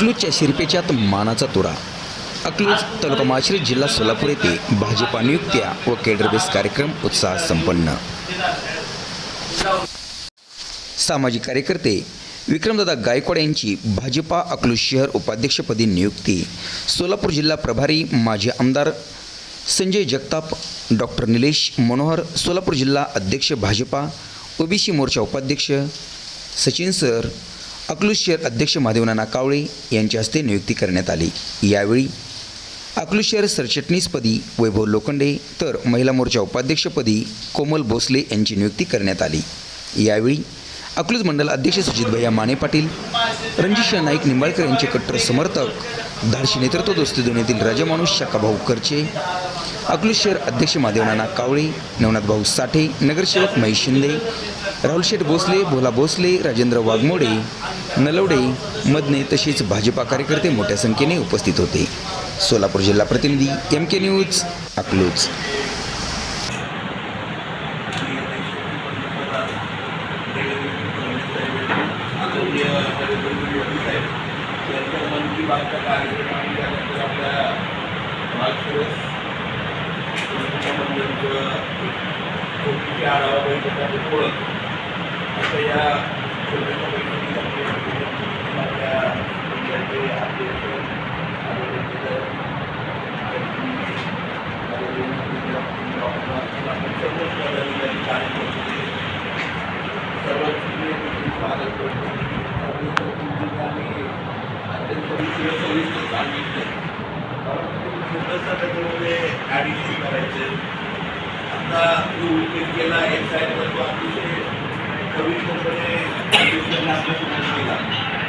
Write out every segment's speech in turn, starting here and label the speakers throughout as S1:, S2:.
S1: अकलूजच्या शिरपेच्यात मानाचा तुरा. अकलूज तालुका माळशिरस जिल्हा सोलापूर येथे भाजपा नियुक्त्या व केडरबेस कार्यक्रम उत्साहात संपन्न. सामाजिक कार्यकर्ते विक्रमदादा गायकवाड यांची भाजपा अकलूज शहर उपाध्यक्षपदी नियुक्ती. सोलापूर जिल्हा प्रभारी माजी आमदार संजय जगताप, डॉक्टर निलेश मनोहर, सोलापूर जिल्हा अध्यक्ष भाजपा ओबीसी मोर्चा उपाध्यक्ष सचिन सर, अकलूज शहर अध्यक्ष महादेवनाना कावळे यांच्या हस्ते नियुक्ती करण्यात आली. यावेळी अकलूज शहर सरचिटणीसपदी वैभव लोखंडे तर महिला मोर्चा उपाध्यक्षपदी कोमल भोसले यांची नियुक्ती करण्यात आली. यावेळी अकलूज मंडल अध्यक्ष सुजितभैया माने पाटील, रणजित नाईक निंबाळकर यांचे कट्टर समर्थक, धाडशी नेतृत्व दोस्ती दोन्हीतील राजमाणूस शाखाभाऊ करचे, अकलूज शहर अध्यक्ष महादेवनाना कावळे, नवनाथभाऊ साठे, नगरसेवक महेश शिंदे, राहुल शेठ भोसले, भोला भोसले, राजेंद्र वाघमोडे, नलवडे, मदने तसेच भाजपा कार्यकर्ते मोठ्या संख्येने उपस्थित होते. सोलापूर जिल्हा प्रतिनिधी MK न्यूज अकलूज.
S2: आता केला एक साईडला तो अतिशय भविष्यपणे केला.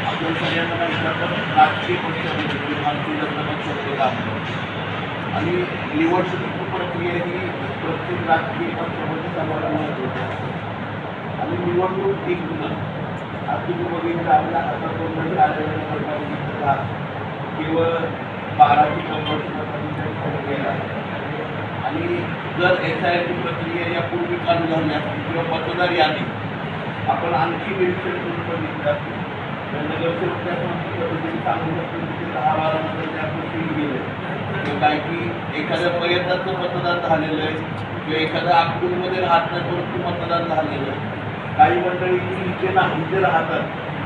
S2: आपण सगळ्यांना माहिती आपण राजकीय पक्षामध्ये भारतीय जनता पक्षामध्ये काम करतो आणि निवडणूक प्रक्रिया ही प्रत्येक राजकीय पक्षामध्ये सर्वांना महत्त्वाची असते. आणि निवडणूक एक गुन्हा आज तुम्ही बघितलं आपल्या हातात कोणत्याही आढळण्याचा केवळ 12ची कन्व्हर्शन केला. आणि जर SIR प्रक्रिया यापूर्वी चालू झाली असती किंवा मतदार यादी आपण आणखी निरीक्षण करून बघितलं असते. नगरसेवक त्या पद्धतीने सांगू शकतो की 10-12 मध्ये आपण फील गेलं किंवा काय की एखाद्या मयताचं मतदान झालेलं आहे किंवा एखाद्या अकलूजमध्ये राहत नाही परंतु मतदान झालेलं आहे. काही मंडळी की इथे इथे राहतात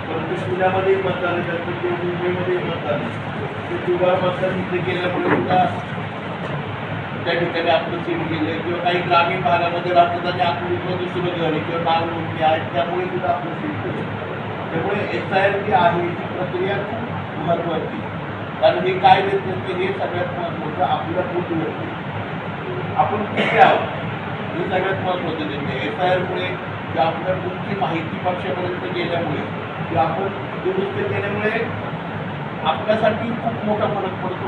S2: परंतु पुण्यामध्येही मतदान आहे किंवा मुंबईमध्येही मतदान आहे. ते दुबार मतदान इथे केल्यामुळे सुद्धा त्या ठिकाणी आपलं सीट गेलं किंवा काही ग्रामीण भागामध्ये राहतात आणि अकलूजमध्ये दुसरं घर आहे किंवा नाव नोंदणी आहेत त्यामुळे सुद्धा आपलं सीट गेलं. त्यामुळे SIR जी आहे ही प्रक्रिया खूप महत्त्वाची. कारण हे काय देतं की हे सगळ्यात महत्त्वाचं आपल्या बुथवरती आपण किती आहोत हे सगळ्यात महत्त्वाचं देते. SIRमुळे किंवा आपल्या बुथची माहिती पक्षापर्यंत गेल्यामुळे किंवा आपण दुरुस्त केल्यामुळे आपल्यासाठी खूप मोठा फरक पडतो.